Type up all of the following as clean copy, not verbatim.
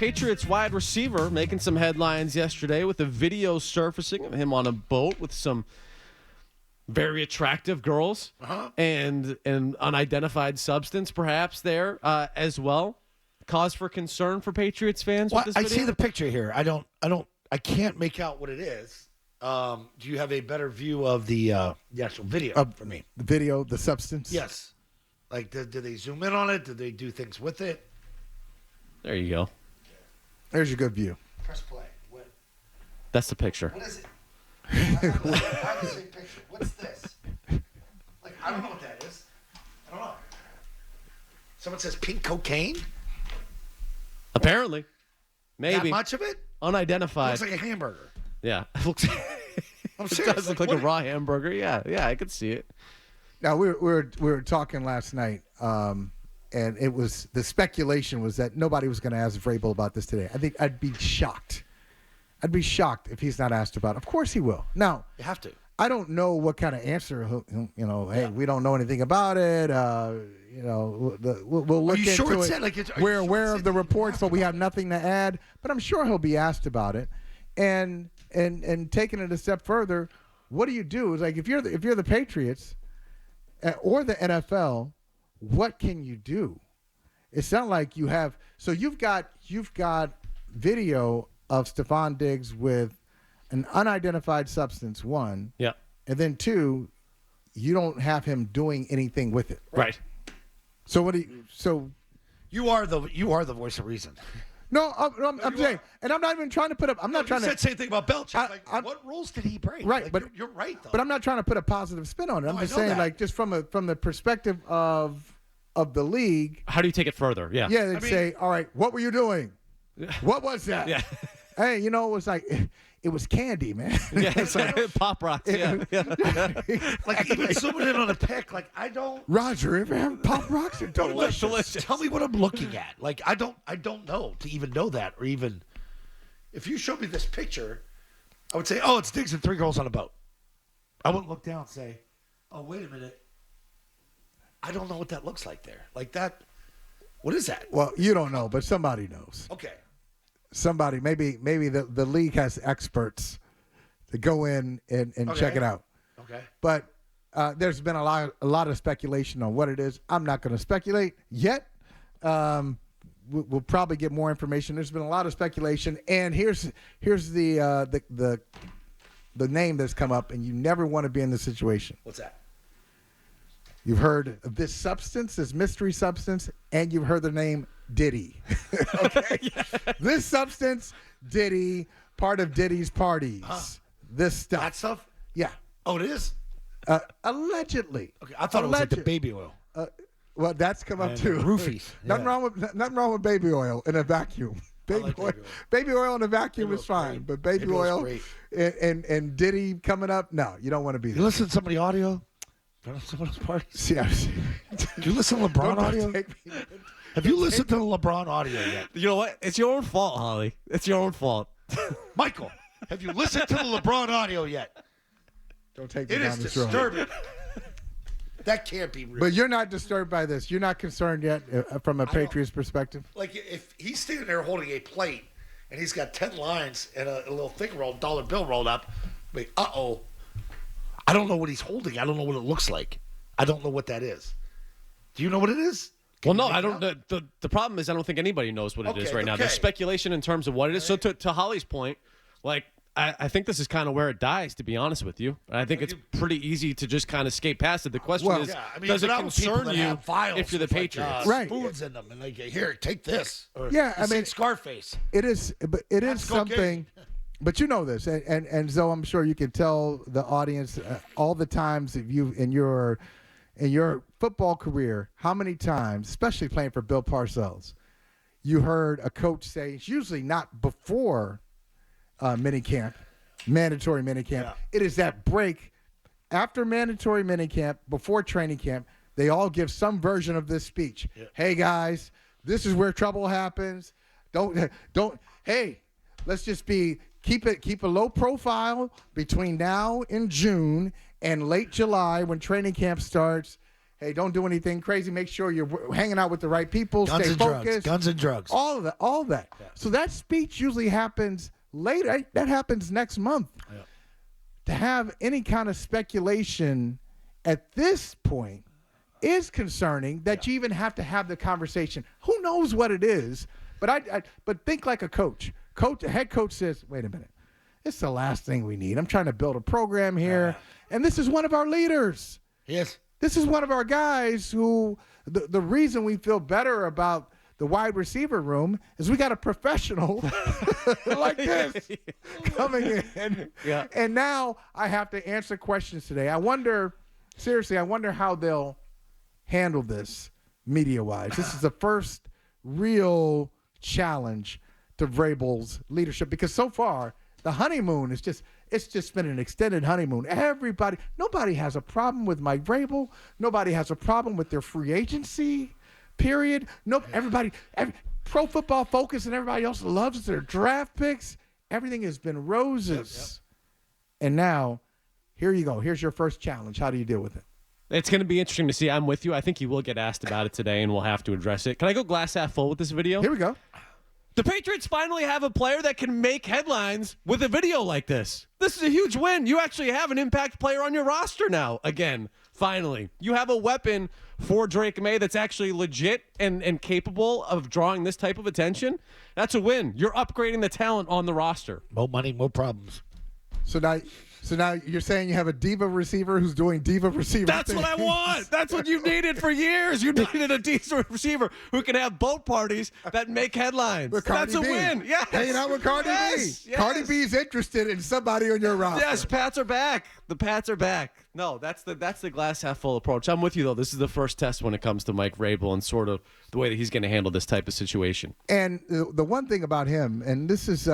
Patriots wide receiver making some headlines yesterday with a video surfacing of him on a boat with some very attractive girls and an unidentified substance perhaps there as well. Cause for concern for Patriots fans with this video? I see the picture here. I can't make out what it is. Do you have a better view of the actual video for me? The video, the substance? Yes. Like, did they zoom in on it? Did they do things with it? There you go. There's your good view. Press play. What That's the picture. What is it? I have the same picture. What's this? Like, I don't know what that is. I don't know. Someone says pink cocaine? Apparently. Maybe. That much of it? Unidentified. Looks like a hamburger. Yeah. I'm It serious. does look like a raw hamburger. Yeah, I could see it. Now, we were talking last night, and it was the speculation was that nobody was going to ask Vrabel about this today. I think I'd be shocked. I'd be shocked if he's not asked about it. Of course he will. Now, You have to. I don't know what kind of answer, hey, we don't know anything about it. We'll look into sure it. it's like it's, We're aware of the reports, but we have nothing to add. But I'm sure he'll be asked about it. And taking it a step further, what do you do? It's like if you're the Patriots or the NFL, what can you do? It's not like you have. So you've got video of Stefon Diggs with an unidentified substance, one. Yeah. And then two, you don't have him doing anything with it. Right. So what do you? So You are the voice of reason. no, I'm saying, and I'm not even trying to put up. I'm not trying you said to. the same thing about Belichick. I'm- What rules did he break? Right, Like, but you're right though. But I'm not trying to put a positive spin on it. I'm No, just I know saying, that. like, just from the perspective of the league. How do you take it further? Yeah. Yeah, they'd I mean- say, all right, what were you doing? What was that? Yeah. Hey, it was like it was candy, man. Yeah. It's like, Pop rocks. Yeah. like even zooming in on a pic, like I don't. Roger, ever have Pop Rocks? They're delicious. Delicious. Tell me what I'm looking at. Like I don't know to even know that, or even if you showed me this picture, I would say, oh, it's Diggs and three girls on a boat. I wouldn't look down and say, oh, wait a minute. I don't know what that looks like there. Like that. What is that? Well, you don't know, but somebody knows. Okay. Somebody, maybe the league has experts to go in and check it out. Okay. But there's been a lot of speculation on what it is. I'm not going to speculate yet. We'll probably get more information. There's been a lot of speculation, and here's the name that's come up, and you never want to be in this situation. What's that? You've heard of this substance, this mystery substance, and you've heard the name Diddy. Okay? This substance, Diddy, part of Diddy's parties. This stuff. That stuff? Yeah. Oh, it is? Allegedly. Okay. I thought it was like the baby oil. Well, that's come up And too. roofies. Nothing wrong with baby oil in a vacuum. like Baby oil in a vacuum Baby is oil's fine, great. but baby Baby oil's oil great. and Diddy coming up, no, you don't want to be You there. listen to some of the audio? Some of those parties? Yeah. Do you listen to LeBron Don't audio? take me- Have you listened to the LeBron audio yet? You know what? It's your own fault, Holly. It's your own fault. Michael, have you listened to the LeBron audio yet? Don't take me It is down this road. disturbing. That can't be real. But you're not disturbed by this. You're not concerned yet from a Patriots perspective. Like, if he's standing there holding a plate and he's got 10 lines and a little thing rolled, dollar bill rolled up, wait, I don't know what he's holding. I don't know what it looks like. I don't know what that is. Do you know what it is? Well, no, I don't. The problem is I don't think anybody knows what it is Okay, right now. okay. There's speculation in terms of what it is. So to Holly's point, like I think this is kind of where it dies, to be honest with you. And I think it's pretty easy to just kind of skate past it. The question is, does it but I know people concern that you have vials if you're the with, like, Patriots? Right. Spoons in them, and like, here, take this. Or, Yeah, you I mean- seen Scarface. It is, but it is That's cocaine. something. But you know this, and so I'm sure you can tell the audience all the times that you in your football career, how many times, especially playing for Bill Parcells, you heard a coach say, it's usually not before minicamp, mandatory minicamp. Yeah. It is that break after mandatory minicamp, before training camp. They all give some version of this speech. Yeah. Hey guys, this is where trouble happens. Don't. Hey, let's just keep a low profile between now and June and late July when training camp starts. Hey, don't do anything crazy. Make sure you're hanging out with the right people. Guns Stay and focused. drugs. Guns and drugs. All of that. All of that. Yeah. So that speech usually happens later. That happens next month. Yeah. To have any kind of speculation at this point is concerning that you even have to have the conversation. Who knows what it is? But but think like a coach. A head coach says, "Wait a minute. It's the last thing we need. I'm trying to build a program here, and this is one of our leaders. Yes. This is one of our guys who the reason we feel better about the wide receiver room is we got a professional like this coming in. Yeah. And now I have to answer questions today. I wonder how they'll handle this media-wise. This is the first real challenge to Vrabel's leadership because so far the honeymoon is it's just been an extended honeymoon. Nobody has a problem with Mike Vrabel. Nobody has a problem with their free agency period. Every Pro Football Focus and everybody else loves their draft picks. Everything has been roses. Yep. And now, here you go. Here's your first challenge. How do you deal with it? It's going to be interesting to see. I'm with you. I think he will get asked about it today, and we'll have to address it. Can I go glass half full with this video? Here we go. The Patriots finally have a player that can make headlines with a video like this. This is a huge win. You actually have an impact player on your roster now. Again, finally. You have a weapon for Drake May that's actually legit and capable of drawing this type of attention. That's a win. You're upgrading the talent on the roster. More money, more problems. So now you're saying you have a diva receiver who's doing diva receiver That's things. what I want. That's what you've needed for years. You needed a decent receiver who can have boat parties that make headlines. With Cardi That's a B. win. Yes. Hanging out with Cardi Yes. B. Yes. Cardi B's interested in somebody on your roster. Yes, Pats are back. The Pats are back. No, that's the glass half full approach. I'm with you though. This is the first test when it comes to Mike Vrabel and sort of the way that he's going to handle this type of situation. And the one thing about him, and this is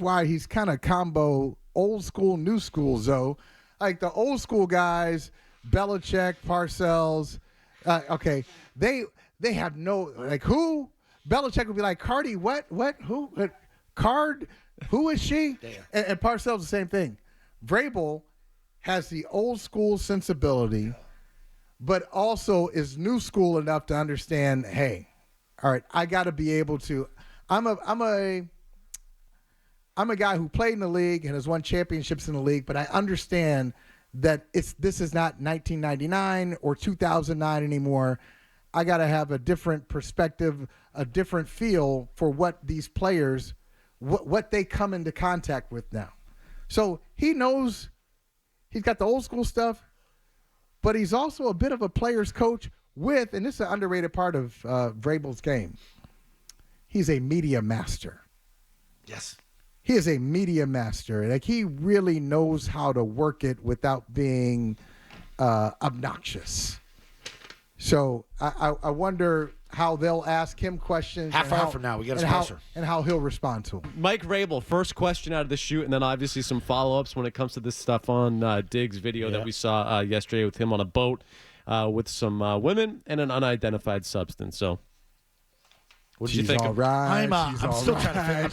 why he's kind of combo old school, new school, Zoe. Like the old school guys, Belichick, Parcells, okay, they have no, like who? Belichick would be like, Cardi, what, who? Card, who is she? And Parcells the same thing. Vrabel has the old school sensibility, but also is new school enough to understand, hey, all right, I got to be able to, I'm a guy who played in the league and has won championships in the league, but I understand that this is not 1999 or 2009 anymore. I got to have a different perspective, a different feel for what these players, what they come into contact with now. So he knows he's got the old school stuff, but he's also a bit of a player's coach with, and this is an underrated part of Vrabel's game, he's a media master. Yes. He is a media master. Like he really knows how to work it without being obnoxious. So I wonder how they'll ask him questions. Half hour from now, we got a sponsor. And how he'll respond to them. Mike Vrabel, first question out of the chute, and then obviously some follow-ups when it comes to this stuff on Diggs' video that we saw yesterday with him on a boat with some women and an unidentified substance. So what did you think? All right. I'm still trying to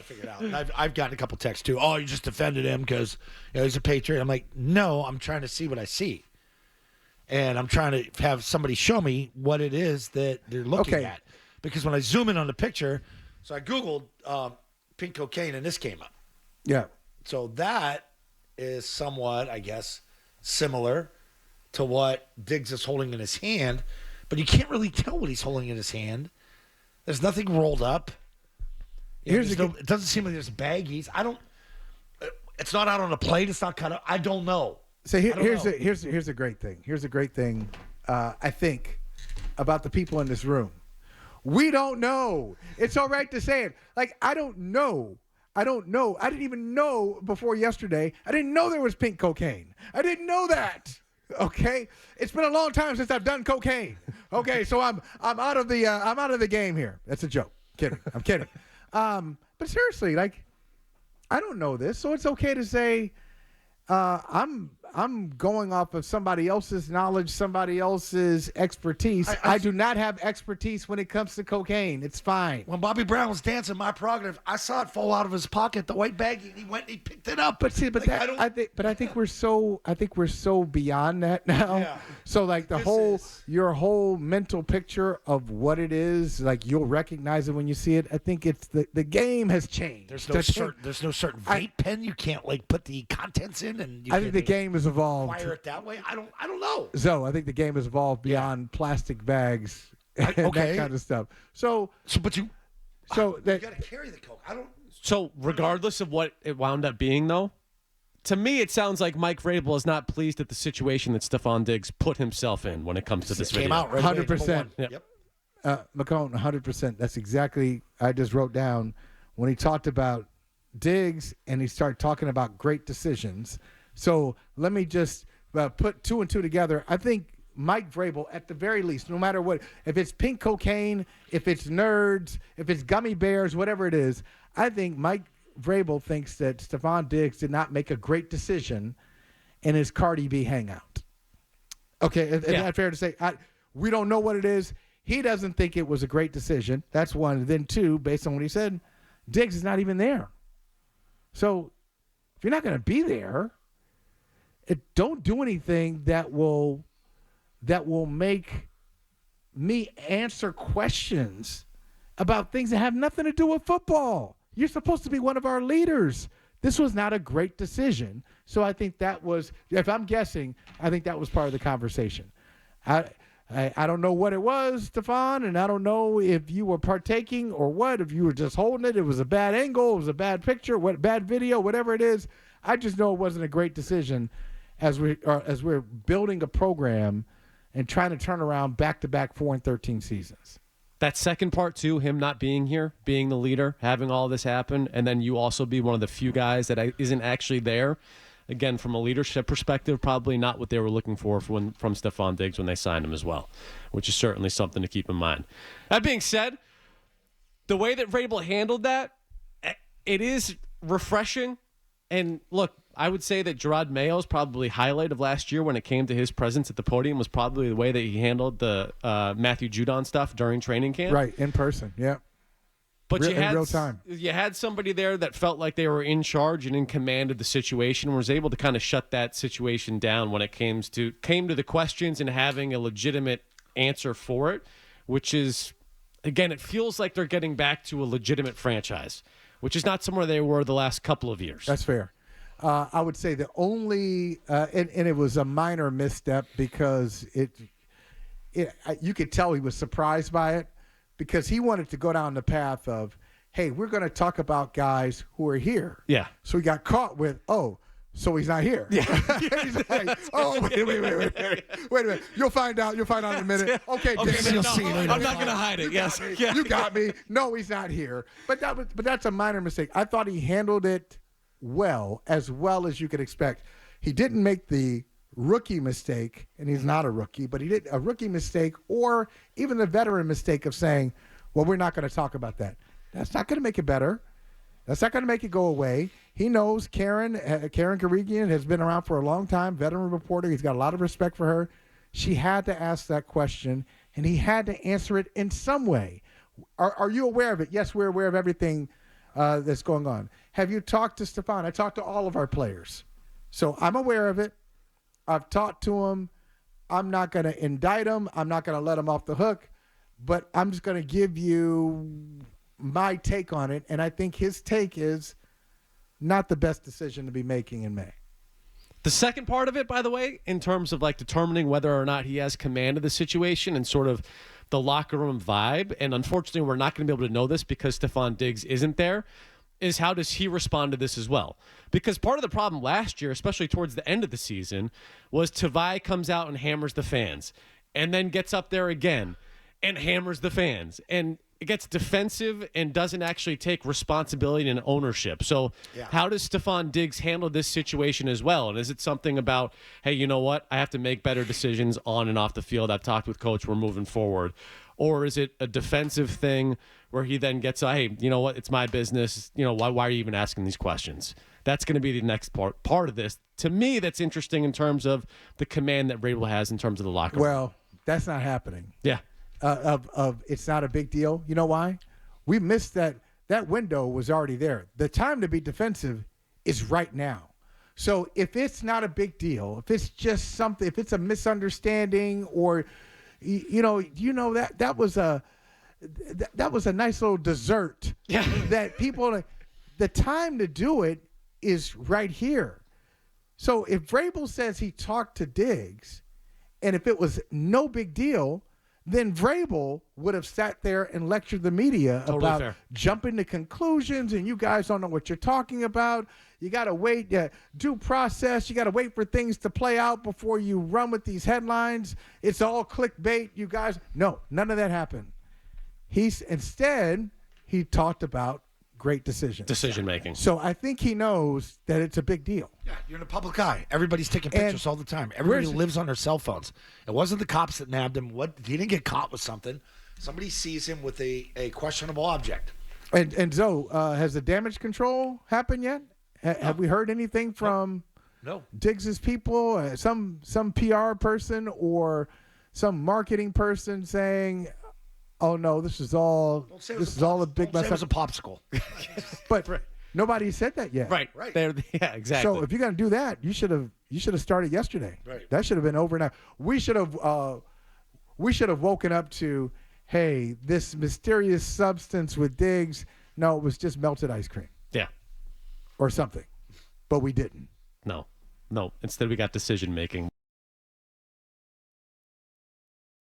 figure it out. I've gotten a couple texts too. Oh, you just defended him because he's a Patriot. I'm like, no, I'm trying to see what I see, and I'm trying to have somebody show me what it is that they're looking at. Because when I zoom in on the picture, so I googled pink cocaine, and this came up. Yeah. So that is somewhat, I guess, similar to what Diggs is holding in his hand. But you can't really tell what he's holding in his hand. There's nothing rolled up. It doesn't seem like there's baggies. It's not out on a plate. It's not cut up. I don't know. So here's a great thing. Here's a great thing, I think, about the people in this room. We don't know. It's all right to say it. Like, I don't know. I didn't even know before yesterday. I didn't know there was pink cocaine. I didn't know that. Okay, it's been a long time since I've done cocaine. Okay, so I'm out of the game here. That's a joke. I'm kidding. But seriously, like, I don't know this, so it's okay to say I'm I'm going off of somebody else's knowledge, somebody else's expertise. I do not have expertise when it comes to cocaine. It's fine. When Bobby Brown was dancing my prerogative, I saw it fall out of his pocket, the white baggie, and he went and he picked it up. But see, but Like, I think we're so beyond that now. Yeah. So like your whole mental picture of what it is, like you'll recognize it when you see it. I think it's the game has changed. There's no certain vape pen you can't like put the contents in, and I think the game has evolved. Wire it that way. I don't know. So I think the game has evolved beyond plastic bags and that kind of stuff. So you got to carry the coke. So regardless of what it wound up being, though, to me it sounds like Mike Vrabel is not pleased at the situation that Stefon Diggs put himself in when it comes to this video. Came out right 100%. Yep. McCone, 100%. That's exactly I just wrote down when he talked about Diggs and he started talking about great decisions. So let me just put two and two together. I think Mike Vrabel, at the very least, no matter what, if it's pink cocaine, if it's nerds, if it's gummy bears, whatever it is, I think Mike Vrabel thinks that Stefon Diggs did not make a great decision in his Cardi B hangout. Okay, is that fair to say? We don't know what it is. He doesn't think it was a great decision. That's one. Then two, based on what he said, Diggs is not even there. So if you're not going to be there, don't do anything that will make me answer questions about things that have nothing to do with football. You're supposed to be one of our leaders. This was not a great decision. So I think that was, if I'm guessing, I think that was part of the conversation. I don't know what it was, Stefon, and I don't know if you were partaking or what, if you were just holding it. It was a bad angle. It was a bad picture, bad video, whatever it is. I just know it wasn't a great decision as we're building a program and trying to turn around back-to-back 4-13 seasons. That second part, too, him not being here, being the leader, having all this happen, and then you also be one of the few guys that isn't actually there. Again, from a leadership perspective, probably not what they were looking for from Stefon Diggs when they signed him as well, which is certainly something to keep in mind. That being said, the way that Vrabel handled that, it is refreshing. And look, I would say that Gerard Mayo's probably highlight of last year when it came to his presence at the podium was probably the way that he handled the Matthew Judon stuff during training camp. Right, in person, yeah. But in real time. You had somebody there that felt like they were in charge and in command of the situation and was able to kind of shut that situation down when it came to the questions and having a legitimate answer for it, which is, again, it feels like they're getting back to a legitimate franchise, which is not somewhere they were the last couple of years. That's fair. I would say the only, and it was a minor misstep because you could tell he was surprised by it, because he wanted to go down the path of, hey, we're going to talk about guys who are here. Yeah. So he got caught with, so he's not here. Yeah. He's like, wait a minute. You'll find out in a minute. Okay, you'll see later. I'm not going to hide it. Yes. You got me. No, he's not here. But that's a minor mistake. I thought he handled it well as you could expect. He didn't make the rookie mistake, and he's not a rookie, but he did a rookie mistake or even the veteran mistake of saying, well, we're not going to talk about that. That's not going to make it better. That's not going to make it go away. He knows Karen Karigian has been around for a long time, veteran reporter. He's got a lot of respect for her. She had to ask that question, and he had to answer it in some way. Are you aware of it? Yes, we're aware of everything that's going on. Have you talked to Stefon? I talked to all of our players. So I'm aware of it. I've talked to him. I'm not going to indict him. I'm not going to let him off the hook. But I'm just going to give you my take on it. And I think his take is not the best decision to be making in May. The second part of it, by the way, in terms of like determining whether or not he has command of the situation and sort of the locker room vibe, and unfortunately we're not going to be able to know this because Stefon Diggs isn't there, is how does he respond to this as well? Because part of the problem last year, especially towards the end of the season, was Tavai comes out and hammers the fans and then gets up there again and hammers the fans. And it gets defensive and doesn't actually take responsibility and ownership. So how does Stefon Diggs handle this situation as well? And is it something about, hey, you know what? I have to make better decisions on and off the field. I've talked with Coach. We're moving forward. Or is it a defensive thing where he then gets, hey, you know what? It's my business. You know, why are you even asking these questions? That's going to be the next part of this. To me, that's interesting in terms of the command that Vrabel has in terms of the locker room. Well, that's not happening. Yeah. It's not a big deal. You know why? We missed that. That window was already there. The time to be defensive is right now. So if it's not a big deal, if it's just something, if it's a misunderstanding, or that was a nice little dessert. Yeah. That people, the time to do it is right here. So if Vrabel says he talked to Diggs, and if it was no big deal, then Vrabel would have sat there and lectured the media about jumping to conclusions, and you guys don't know what you're talking about. You got to wait, due process. You got to wait for things to play out before you run with these headlines. It's all clickbait, you guys. No, none of that happened. Instead, he talked about great decision making. So I think he knows that it's a big deal. Yeah, you're in a public eye. Everybody's taking pictures all the time. Everybody lives on their cell phones. It wasn't the cops that nabbed him. He didn't get caught with something. Somebody sees him with a questionable object. And Zoe, has the damage control happened yet? Have we heard anything from Diggs's people, some PR person or some marketing person saying, "Oh no, this is all a big mess up." It was a popsicle. But nobody said that yet. Right. Yeah, exactly. So if you're gonna do that, you should have started yesterday. Right. That should have been over now. We should have woken up to, hey, this mysterious substance with Diggs. No, it was just melted ice cream. Yeah. Or something. But we didn't. No. Instead, we got decision making.